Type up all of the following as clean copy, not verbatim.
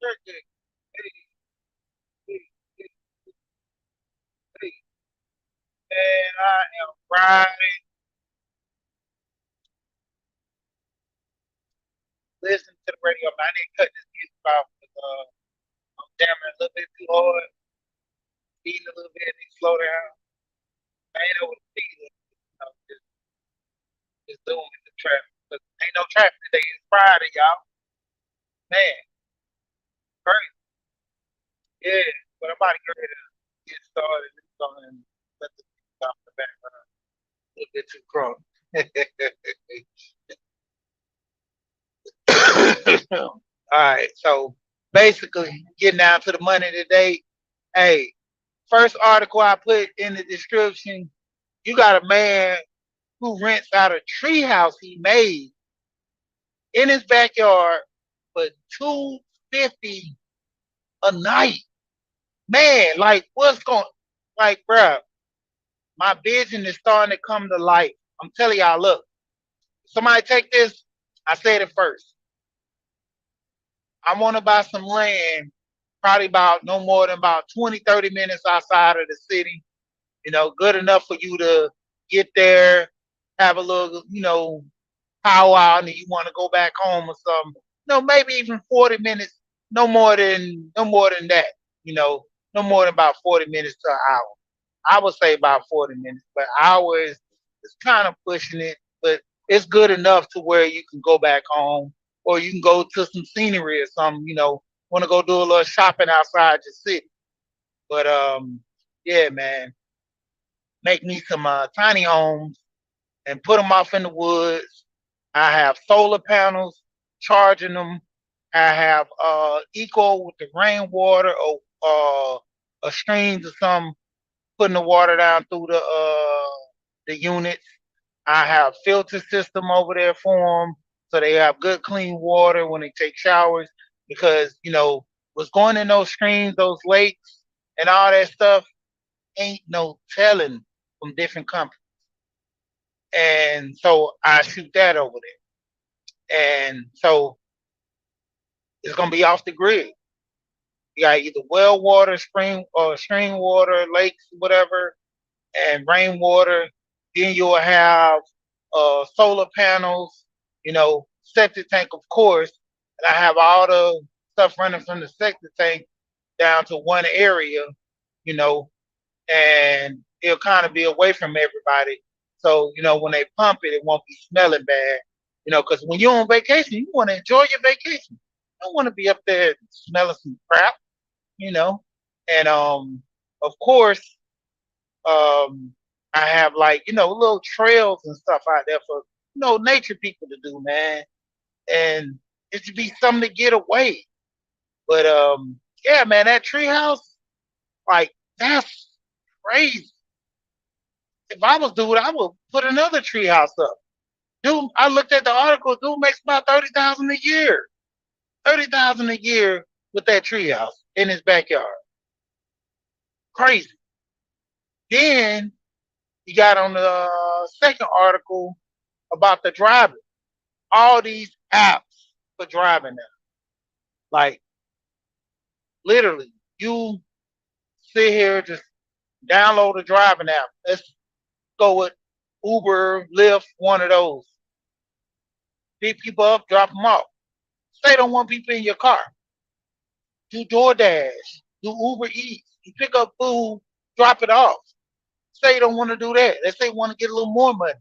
Hey, hey, hey, hey, man, I am riding, listening to the radio. Man, I didn't cut this music off because I'm jamming a little bit too hard, speeding a little bit, and slow down. I ain't know what speed is. Just doing the traffic. But ain't no traffic today. It's Friday, y'all. Man, crazy. Yeah, but I'm about to get ready to get started. It's going to let the music off in the background. A little bit too crunk. All right, so basically, getting down to the money today. Hey, first article I put in the description, you got a man who rents out a treehouse he made in his backyard for $250 a night. Man, like what's going like, bruh, my vision is starting to come to life. I'm telling y'all, look, somebody take this. I said it first. I want to buy some land, probably about no more than about 20, 30 minutes outside of the city. Good enough for you to get there, have a little, powwow, and then you want to go back home or something. Maybe even 40 minutes, no more than that. You know, no more than about 40 minutes to an hour. I would say about 40 minutes, but hours is kind of pushing it, but it's good enough to where you can go back home or you can go to some scenery or something, want to go do a little shopping outside your city. But yeah, man, make me some tiny homes and put them off in the woods. I have solar panels charging them. I have eco with the rainwater or streams or something, putting the water down through the units. I have filter system over there for them, so they have good clean water when they take showers. Because what's going in those streams, those lakes, and all that stuff ain't no telling from different companies. And so I shoot that over there. And so it's gonna be off the grid. You got either well water, spring or stream water, lakes, whatever, and rainwater. Then you'll have solar panels, septic tank, of course. And I have all the stuff running from the septic tank down to one area, you know, and it'll kind of be away from everybody. So, when they pump it, it won't be smelling bad. Because when you're on vacation, you want to enjoy your vacation. You don't want to be up there smelling some crap, you know. And of course, I have like, little trails and stuff out there for, nature people to do, man. And it should be something to get away. But yeah, man, that treehouse, like, that's crazy. If I was dude, I would put another treehouse up. Dude, I looked at the article. Dude makes about 30,000 a year. 30,000 a year with that treehouse in his backyard. Crazy. Then you got on the second article about the driving. All these apps for driving now. Like literally, you sit here just download a driving app. Let's go with Uber, Lyft, one of those. Pick people up, drop them off. Say don't want people in your car. Do DoorDash, do Uber Eats. You pick up food, drop it off. Say you don't want to do that. Let's say you want to get a little more money.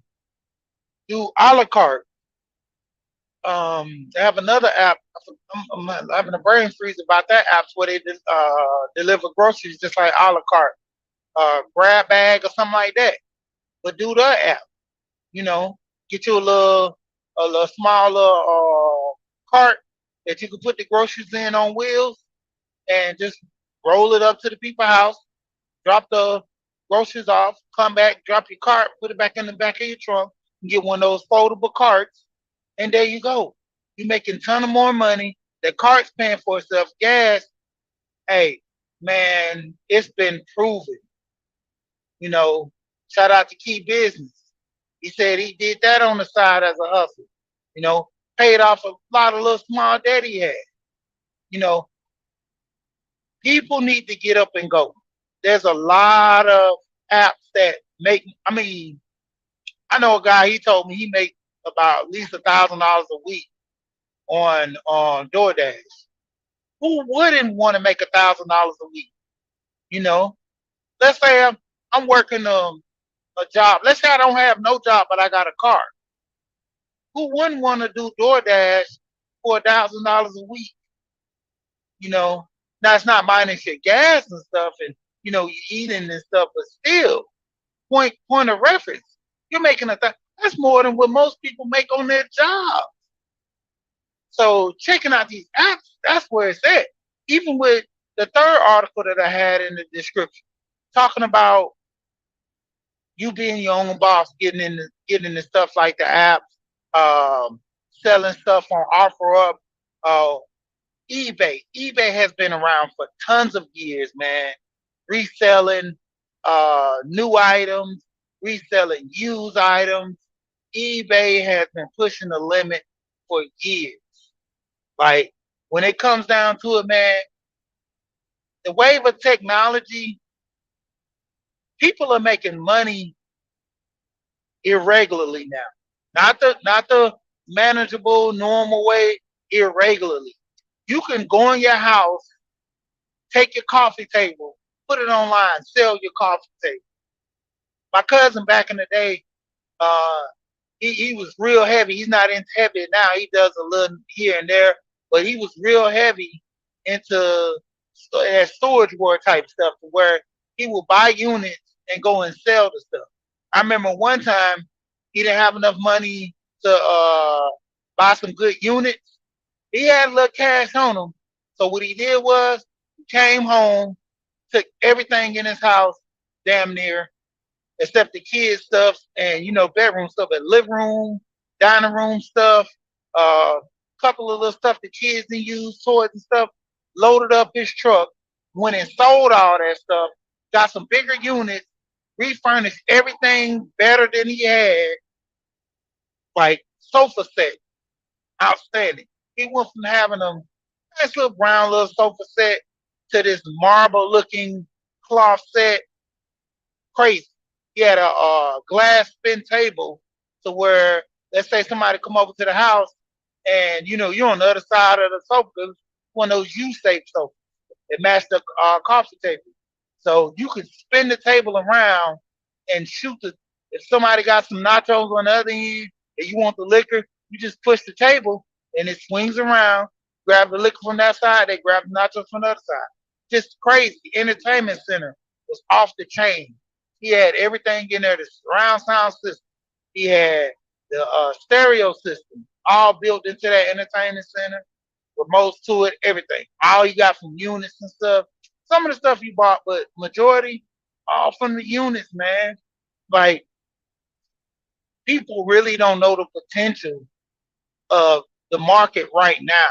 Do a la carte. They have another app. I'm having a brain freeze about that app where they deliver groceries just like a la carte, grab bag or something like that. But do the app, you know, get you a little smaller cart that you can put the groceries in on wheels and just roll it up to the people's house, drop the groceries off, come back, drop your cart, put it back in the back of your trunk, and get one of those foldable carts, and there you go. You're making a ton of more money. The cart's paying for itself. Gas, hey, man, it's been proven. You know, shout out to Key Business. He said he did that on the side as a hustle. You know, paid off a lot of little small debt he had. You know, People need to get up and go. There's a lot of apps that make. I mean, I know a guy. He told me he make about at least $1,000 a week on DoorDash. Who wouldn't want to make $1,000 a week? You know, let's say I'm working a job. Let's say I don't have no job, but I got a car. Who wouldn't want to do DoorDash for $1,000 a week? You know, now it's not minus your gas and stuff, and you eating and stuff, but still, point of reference, you're making that's more than what most people make on their job. So checking out these apps, that's where it's at. Even with the third article that I had in the description, talking about you being your own boss, getting the stuff like the apps, selling stuff on OfferUp, uh, eBay. eBay has been around for tons of years, man. Reselling new items, reselling used items. eBay has been pushing the limit for years. Like when it comes down to it, man, the wave of technology, people are making money irregularly now. Not the manageable normal way, irregularly. You can go in your house, take your coffee table, put it online, sell your coffee table. My cousin back in the day, uh, he was real heavy. He's not into heavy now. He does a little here and there, but he was real heavy into storage war type stuff, to where he will buy units and go and sell the stuff. I remember one time he didn't have enough money to buy some good units. He had a little cash on him, so what he did was he came home, took everything in his house, damn near, except the kids stuff and bedroom stuff, and living room, dining room stuff, couple of little stuff the kids didn't use, toys and stuff. Loaded up his truck, went and sold all that stuff, got some bigger units, refurnished everything better than he had, like sofa set, outstanding. He went from having a nice little brown little sofa set to this marble looking cloth set. Crazy. He had a glass spin table, to where, let's say somebody come over to the house and you're on the other side of the sofa, one of those U-shaped sofas that match the coffee table. So you could spin the table around and shoot the. If somebody got some nachos on the other end and you want the liquor, you just push the table and it swings around. Grab the liquor from that side, they grab the nachos from the other side. Just crazy. The entertainment center was off the chain. He had everything in there, the surround sound system. He had the stereo system, all built into that entertainment center, remotes to it, everything. All you got from units and stuff. Some of the stuff you bought, but majority all from the units, man. Like, people really don't know the potential of the market right now.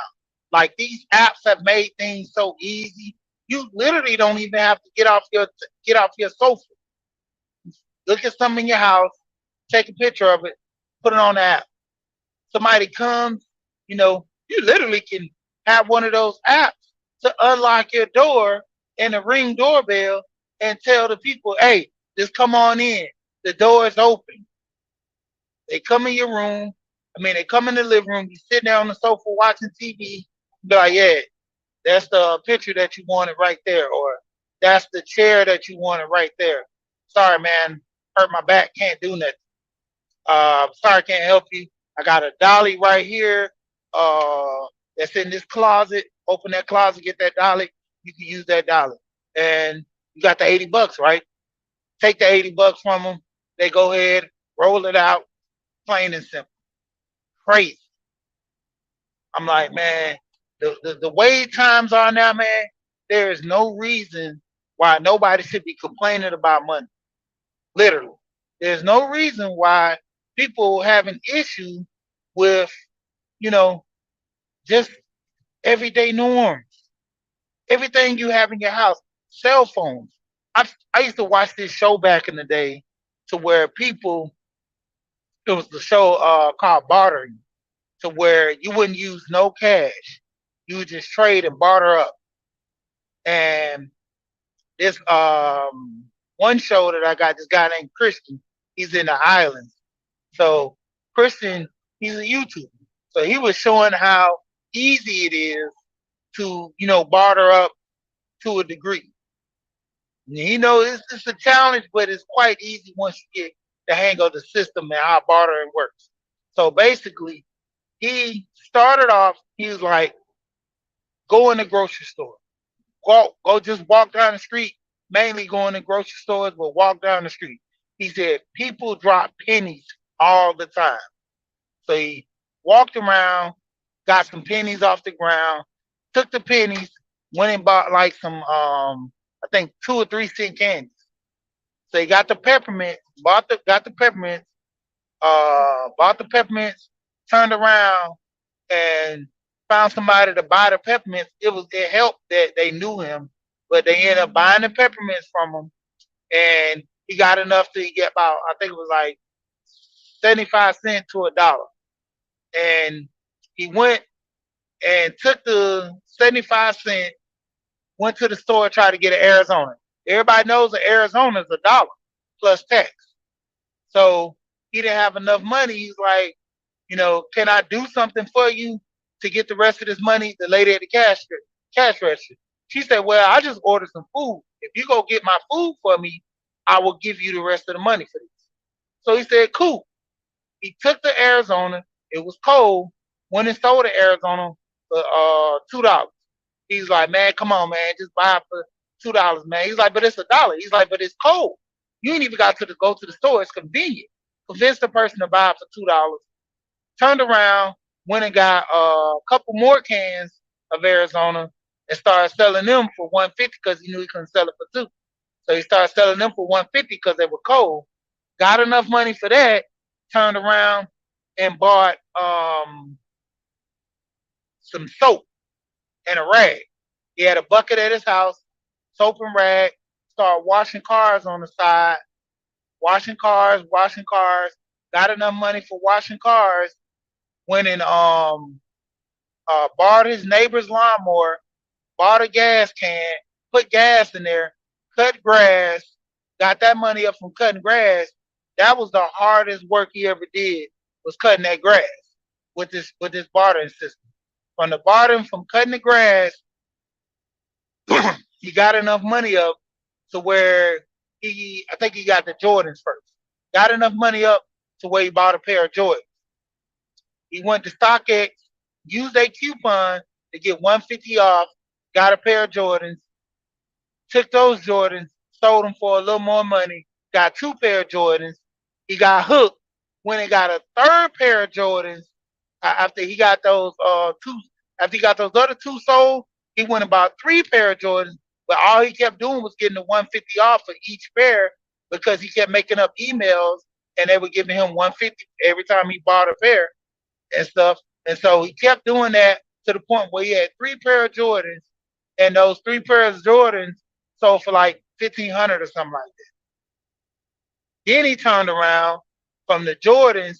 Like, these apps have made things so easy. You literally don't even have to get off your sofa. Look at something in your house, take a picture of it, put it on the app. Somebody comes, you literally can have one of those apps to unlock your door and a ring doorbell and tell the people, hey, just come on in. The door is open. They come in your room. They come in the living room. You sit there on the sofa watching TV. Be like, yeah, that's the picture that you wanted right there, or that's the chair that you wanted right there. Sorry, man, hurt my back, can't do nothing. Sorry, can't help you. I got a dolly right here. That's in this closet. Open that closet, get that dolly. You can use that dolly, and you got the $80, right? Take the $80 from them. They go ahead, roll it out, plain and simple. Crazy. I'm like, man, the way times are now, man, there is no reason why nobody should be complaining about money. Literally. There's no reason why people have an issue with, you know, just everyday norms. Everything you have in your house, cell phones. I used to watch this show back in the day, to where people, it was the show called Bartering, to where you wouldn't use no cash. You would just trade and barter up. And this one show that I got, this guy named Christian, he's in the islands. So Christian, he's a YouTuber. So he was showing how easy it is to, barter up to a degree. It's a challenge, but it's quite easy once you get the hang of the system and how bartering works. So basically, he started off, he was like, go in the grocery store. Go just walk down the street, mainly going to grocery stores, but walk down the street. He said people drop pennies all the time. So he walked around, got some pennies off the ground, took the pennies, went and bought like some I think 2 or 3 cent candies. So he got the peppermint, got the peppermints, bought the peppermints, turned around and found somebody to buy the peppermints. It helped that they knew him, but they ended up buying the peppermints from him, and he got enough to get about, I think it was like 75 cents to $1. And he went and took the 75 cent, went to the store, tried to get an Arizona. Everybody knows that Arizona is $1 plus tax. So he didn't have enough money. He's like, can I do something for you to get the rest of this money? The lady at the cash register. She said, well, I just ordered some food. If you go get my food for me, I will give you the rest of the money for this. So he said, cool. He took the Arizona. It was cold. Went and sold the Arizona for $2. He's like, man, come on, man, just buy it for $2, man. He's like, but it's $1. He's like, but it's cold. You ain't even got to go to the store. It's convenient. Convinced the person to buy it for $2. Turned around, went and got a couple more cans of Arizona and started selling them for $1.50 because he knew he couldn't sell it for $2. So he started selling them for $1.50 because they were cold. Got enough money for that. Turned around and bought some soap and a rag. He had a bucket at his house, soap and rag. Started washing cars on the side, washing cars. Got enough money for washing cars. Went and borrowed his neighbor's lawnmower, bought a gas can, put gas in there, cut grass, got that money up from cutting grass. That was the hardest work he ever did, was cutting that grass with this bartering system. From the bartering, from cutting the grass, he got enough money up to where I think he got the Jordans first. Got enough money up to where he bought a pair of Jordans. He went to StockX, used a coupon to get $150 off, got a pair of Jordans, took those Jordans, sold them for a little more money, got 2 pair of Jordans. He got hooked, went and got a 3rd pair of Jordans after he got those after he got those other 2 sold. He went and bought 3 pair of Jordans, but all he kept doing was getting the $150 off for each pair because he kept making up emails and they were giving him $150 every time he bought a pair and stuff. And so he kept doing that to the point where he had 3 pair of Jordans, and those 3 pairs of Jordans sold for like $1,500 or something like that. Then he turned around from the Jordans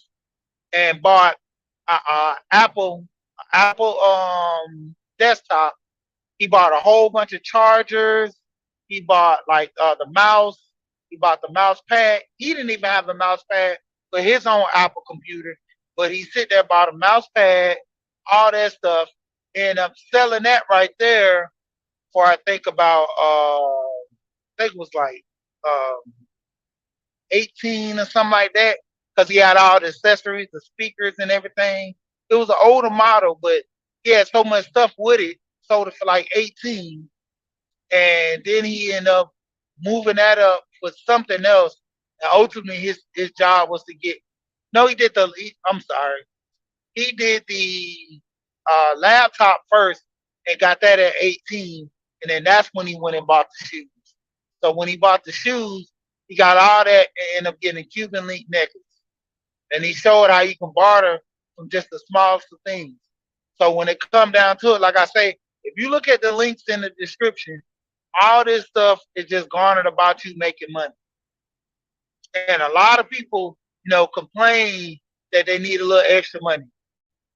and bought Apple desktop. He bought a whole bunch of chargers. He bought like the mouse. He bought the mouse pad. He didn't even have the mouse pad for his own Apple computer, but he sit there, bought a mouse pad, all that stuff, end up selling that right there for I think about I think it was like 18 or something like that, because he had all the accessories, the speakers and everything. It was an older model, but he had so much stuff with it, sold it for like 18. And then he ended up moving that up for something else. And ultimately his job was to get, no, he did he did the laptop first and got that at 18. And then that's when he went and bought the shoes. So when he bought the shoes, he got all that and ended up getting a Cuban link necklace. And he showed how you can barter from just the smallest of things. So when it come down to it, like I say, if you look at the links in the description, all this stuff is just garnered about you making money. And a lot of people, complain that they need a little extra money.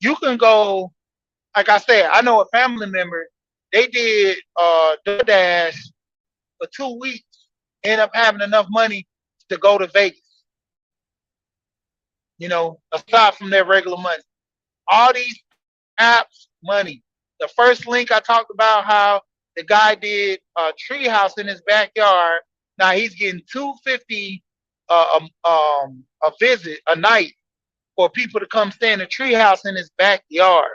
You can go, like I said, I know a family member They did DoorDash for 2 weeks, end up having enough money to go to Vegas, aside from their regular money. All these apps, money. The first link I talked about how the guy did a treehouse in his backyard. Now he's getting $250 a visit a night for people to come stay in a treehouse in his backyard.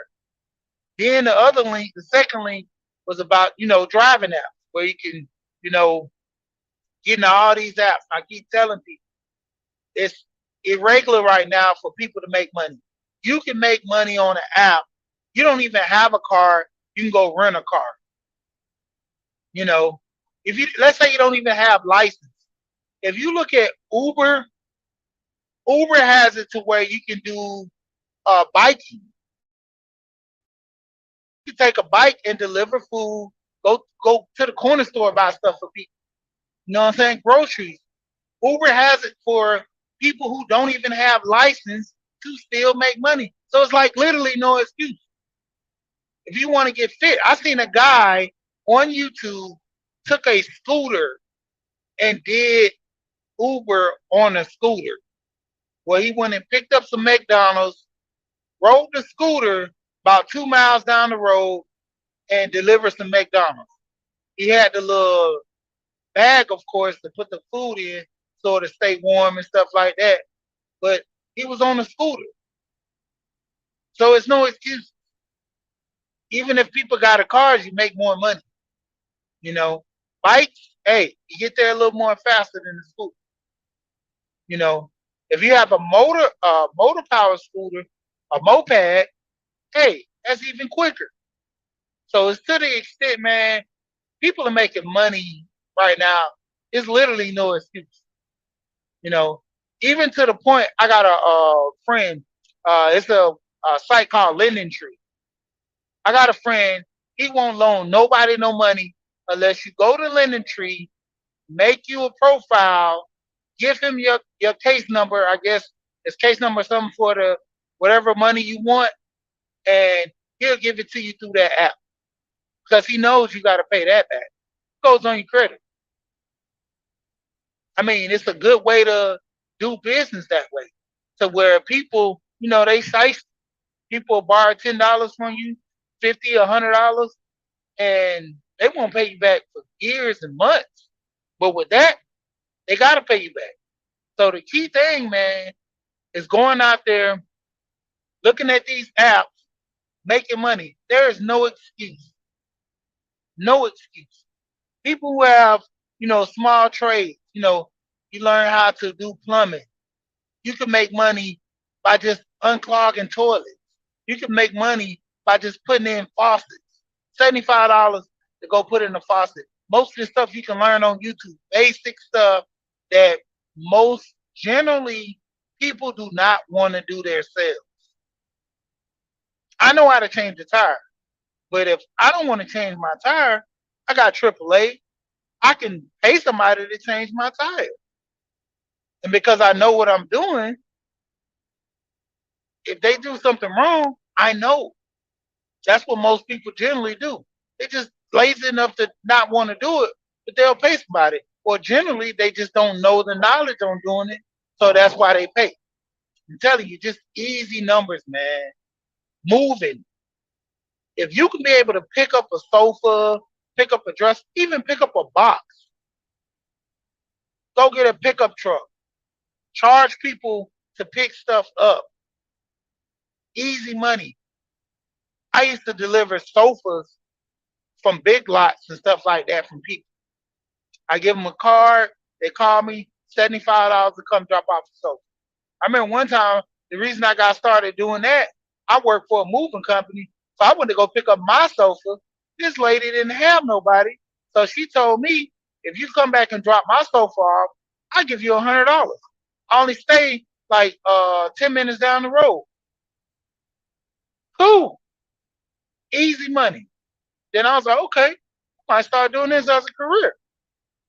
Then the other link, the second link, was about driving apps where you can get into all these apps. I keep telling people it's irregular right now for people to make money. You can make money on an app. You don't even have a car. You can go rent a car. If you let's say you don't even have license. If you look at Uber, Uber has it to where you can do biking. You can take a bike and deliver food. Go to the corner store, buy stuff for people. You know what I'm saying? Groceries. Uber has it for people who don't even have license to still make money. So it's like literally no excuse. If you want to get fit, I seen a guy on YouTube took a scooter and did Uber on a scooter. Well, he went and picked up some McDonald's, rode the scooter about 2 miles down the road, and delivered some McDonald's. He had the little bag, of course, to put the food in so to stay warm and stuff like that. But he was on a scooter. So it's no excuse. Even if people got a cars, you make more money. Bikes, hey, you get there a little more faster than the scooter. If you have a motor power scooter, a moped, hey, that's even quicker. So it's to the extent, man, people are making money right now. It's literally no excuse. Even to the point, I got a friend. It's a site called Lending Tree. I got a friend. He won't loan nobody no money unless you go to Lending Tree, make you a profile, give him your case number. I guess it's case number something for the whatever money you want, and he'll give it to you through that app because he knows you got to pay that back. It goes on your credit. I mean, it's a good way to do business that way, to where people, they size people borrow $10 from you, $50, $100, and they won't pay you back for years and months. But with that, they gotta pay you back. So the key thing, man, is going out there, looking at these apps, making money. There is no excuse. No excuse. People who have, small trades, you learn how to do plumbing. You can make money by just unclogging toilets. You can make money by just putting in faucets. $75 to go put in a faucet. Most of the stuff you can learn on YouTube. Basic stuff that most generally people do not want to do themselves. I know how to change the tire, but if I don't want to change my tire, I got AAA. I can pay somebody to change my tire. And because I know what I'm doing, if they do something wrong, I know. That's what most people generally do. They just lazy enough to not want to do it, but they'll pay somebody. Or generally, they just don't know the knowledge on doing it, so that's why they pay. I'm telling you, just easy numbers, man. Moving. If you can be able to pick up a sofa, pick up a dress, even pick up a box, go get a pickup truck. Charge people to pick stuff up. Easy money. I used to deliver sofas from Big Lots and stuff like that from people. I give them a card. They call me $75 to come drop off the sofa. I remember one time, the reason I got started doing that, I worked for a moving company, so I went to go pick up my sofa. This lady didn't have nobody, so she told me, if you come back and drop my sofa off, I'll give you $100. I only stay like 10 minutes down the road. Cool. Easy money. Then I was like, okay, I might start doing this as a career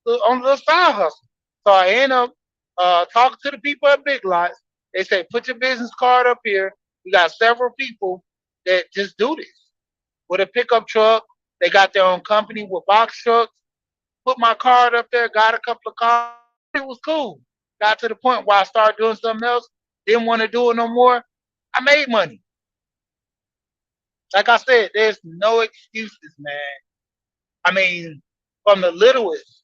on a little side hustle. So I end up talking to the people at Big Lots. They say, put your business card up here. We got several people that just do this with a pickup truck. They got their own company with box trucks. Put my card up there, got a couple of cars. It was cool. Got to the point where I started doing something else, didn't want to do it no more. I made money. Like I said, there's no excuses, man. I mean, from the littlest,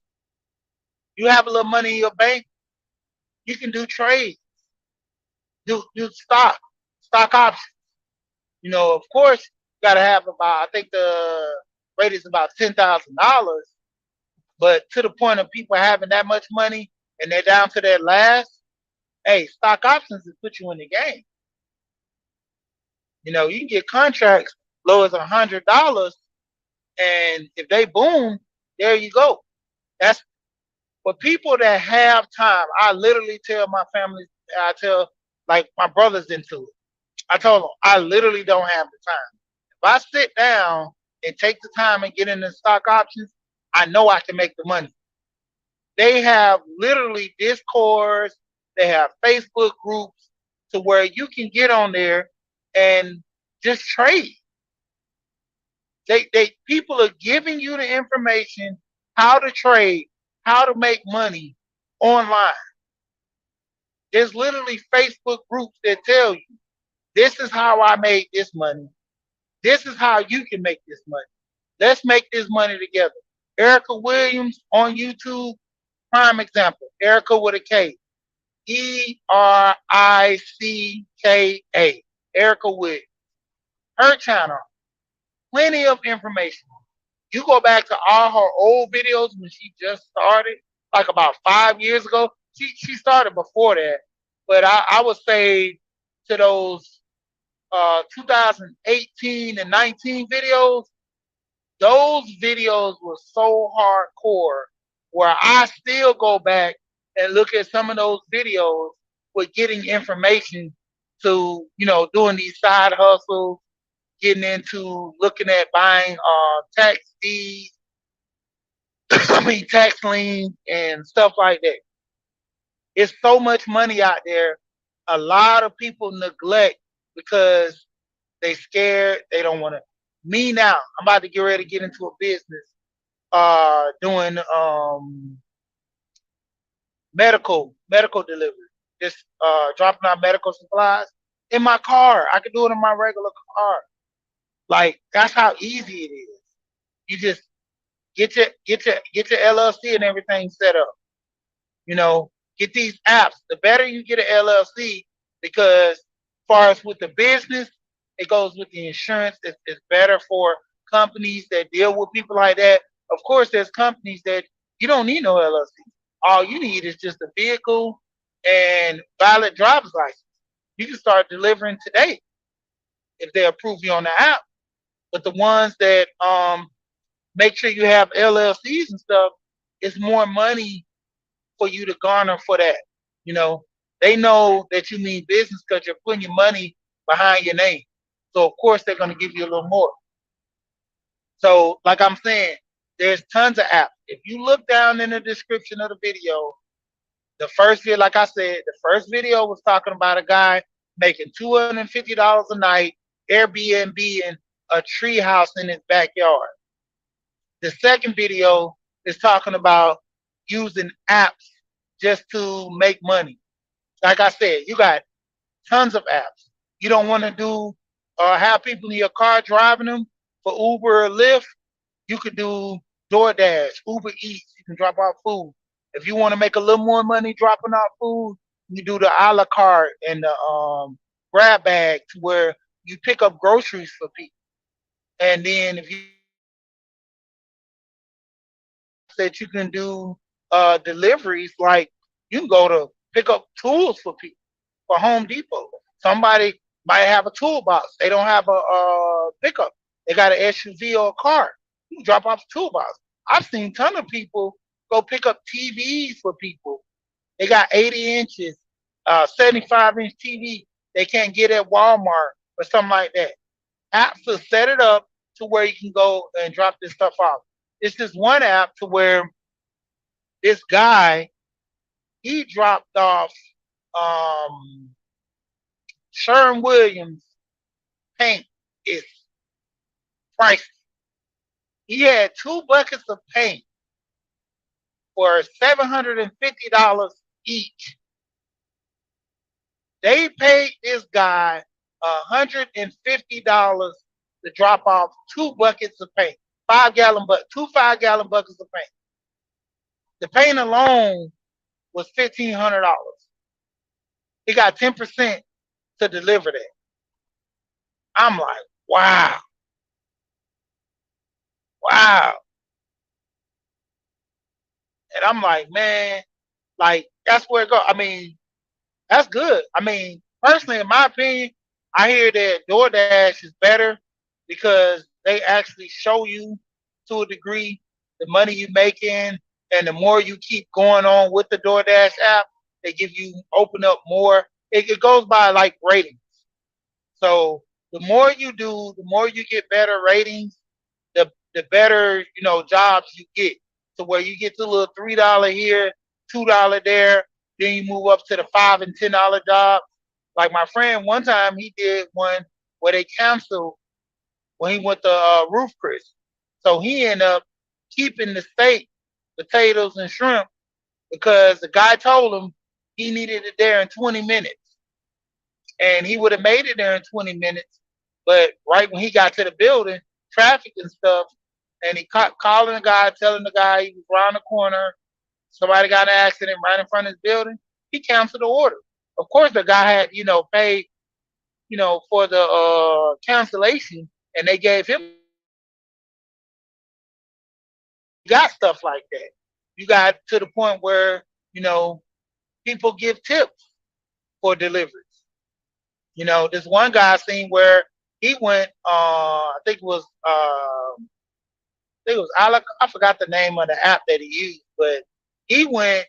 you have a little money in your bank, you can do trades, do stock options. Of course, you gotta have about, I think the rate is about $10,000, but to the point of people having that much money and they're down to their last, hey, stock options will put you in the game. You can get contracts low as $100, and if they boom, there you go. That's for people that have time. I literally tell my family, I tell like my brothers into it. I told them I literally don't have the time. If I sit down and take the time and get into stock options, I know I can make the money. They have literally discords, they have Facebook groups to where you can get on there and just trade. They people are giving you the information how to trade, how to make money online. There's literally Facebook groups that tell you this is how I made this money. This is how you can make this money. Let's make this money together. Erica Williams on YouTube, prime example. Erica with a K. Ericka. Erica Williams. Her channel, plenty of information. You go back to all her old videos when she just started, like about 5 years ago. She started before that, but I would say to those 2018 and 19 videos, those videos were so hardcore where I still go back and look at some of those videos with getting information to, doing these side hustles, getting into looking at buying tax deeds, tax liens and stuff like that. It's so much money out there. A lot of people neglect because they scared. They don't want to. Me now, I'm about to get ready to get into a business doing medical delivery. Just dropping out medical supplies in my car. I can do it in my regular car. Like that's how easy it is. You just get your LLC and everything set up. Get these apps. The better you get an LLC, because as far as with the business, it goes with the insurance. It's better for companies that deal with people like that. Of course, there's companies that you don't need no LLC. All you need is just a vehicle and valid driver's license. You can start delivering today if they approve you on the app. But the ones that make sure you have LLCs and stuff, it's more money for you to garner for that. You know, they know that you mean business because you're putting your money behind your name. So of course they're going to give you a little more. So like I'm saying, there's tons of apps. If you look down in the description of the video, the first video, like I said, the first video was talking about a guy making $250 a night, Airbnb and a tree house in his backyard. The second video is talking about using apps just to make money. Like I said, you got tons of apps. You don't want to do have people in your car driving them for Uber or Lyft. You could do DoorDash, Uber Eats. You can drop off food. If you want to make a little more money dropping off food, you do the a la carte and the grab bag, to where you pick up groceries for people. And then if you said you can do deliveries, like you can go to pick up tools for people for Home Depot. Somebody might have a toolbox. They don't have a pickup. They got an SUV or a car. You can drop off a toolbox. I've seen a ton of people go pick up TVs for people. They got 80 inches, 75-inch TV they can't get at Walmart or something like that. Apps will set it up to where you can go and drop this stuff off. It's just one app to where this guy, he dropped off Sherwin-Williams paint is pricey. He had 2 buckets of paint for $750 each. They paid this guy $150 to drop off 2 buckets of paint, 5 gallon two 5 gallon buckets of paint. The paint alone was $1,500. He got 10% to deliver that. I'm like, wow, wow. And I'm like, man, like that's where it goes. I mean, that's good. I mean, personally, in my opinion, I hear that DoorDash is better because they actually show you to a degree the money you making, and the more you keep going on with the DoorDash app, they give you open up more. It goes by like ratings. So the more you do, the more you get better ratings, the better jobs you get. To where you get the little $3 here, $2 there, then you move up to the $5 and $10 job. Like my friend, one time he did one where they canceled when he went to Roof Chris. So he ended up keeping the steak, potatoes, and shrimp because the guy told him he needed it there in 20 minutes. And he would have made it there in 20 minutes. But right when he got to the building, traffic and stuff, and he calling the guy, telling the guy he was around the corner, somebody got in an accident right in front of his building, he canceled the order. Of course, the guy had, paid, for the cancellation, and they gave him. You got stuff like that. You got to the point where, people give tips for deliveries. This one guy seen where he went, I forgot the name of the app that he used, but he went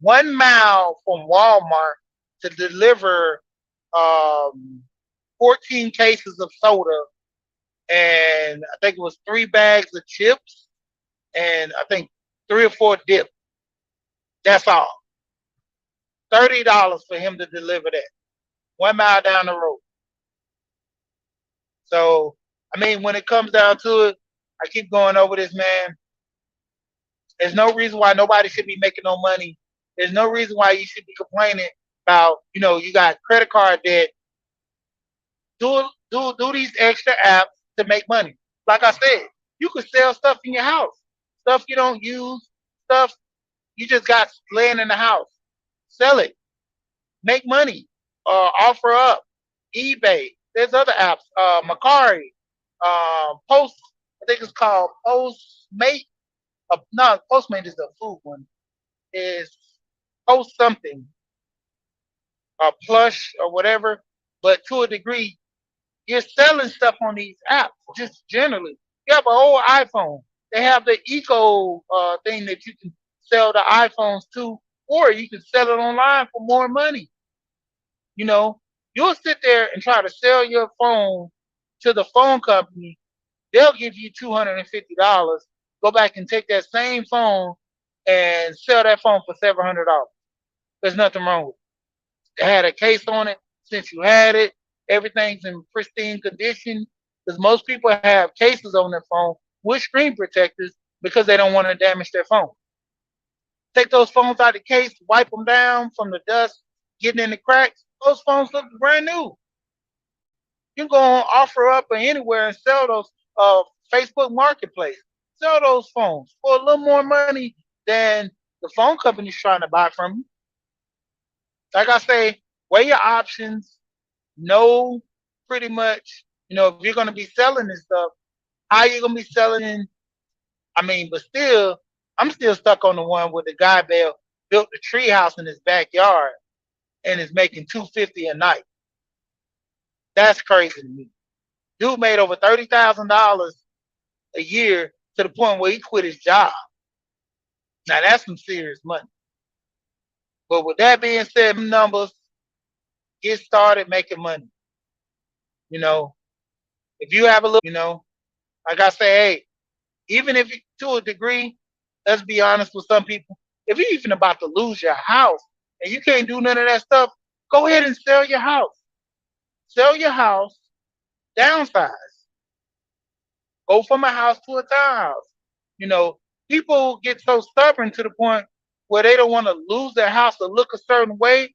1 mile from Walmart to deliver 14 cases of soda, and I think it was 3 bags of chips, and I think 3 or 4 dips. That's all. $30 for him to deliver that 1 mile down the road. So, I mean, when it comes down to it, I keep going over this, man. There's no reason why nobody should be making no money. There's no reason why you should be complaining about, you got credit card debt. Do these extra apps to make money. Like I said, you could sell stuff in your house, stuff you don't use, stuff you just got laying in the house. Sell it, make money, offer up, eBay. There's other apps, Macari, Post. I think it's called Postmate. No, Postmate is the food one. Is Post something, Plush or whatever. But to a degree, you're selling stuff on these apps just generally. You have an old iPhone. They have the eco thing that you can sell the iPhones to, or you can sell it online for more money. You'll sit there and try to sell your phone to the phone company. They'll give you $250. Go back and take that same phone and sell that phone for $700. There's nothing wrong with it. It had a case on it since you had it. Everything's in pristine condition because most people have cases on their phone with screen protectors because they don't want to damage their phone. Take those phones out of the case, wipe them down from the dust, getting in the cracks. Those phones look brand new. You can go on OfferUp or anywhere and sell those Facebook Marketplace. Sell those phones for a little more money than the phone company's trying to buy from you. Like I say, weigh your options. Know pretty much, if you're going to be selling this stuff, how you're going to be selling. I mean, but still, I'm still stuck on the one where the guy built the tree house in his backyard and is making $250 a night. That's crazy to me. Dude made over $30,000 a year to the point where he quit his job. Now that's some serious money. But with that being said, numbers, get started making money. If you have a little, like I say, hey, even if to a degree, let's be honest with some people, if you're even about to lose your house and you can't do none of that stuff, go ahead and sell your house. Sell your house, downsize. Go from a house to a townhouse. You know, people get so stubborn to the point where they don't want to lose their house or look a certain way.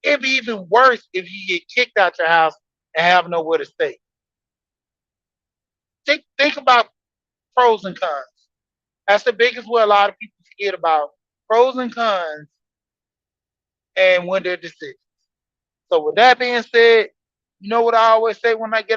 It'd be even worse if you get kicked out your house and have nowhere to stay. Think about pros and cons. That's the biggest way a lot of people forget about pros and cons and when they're decisions. So with that being said, you know what I always say when I get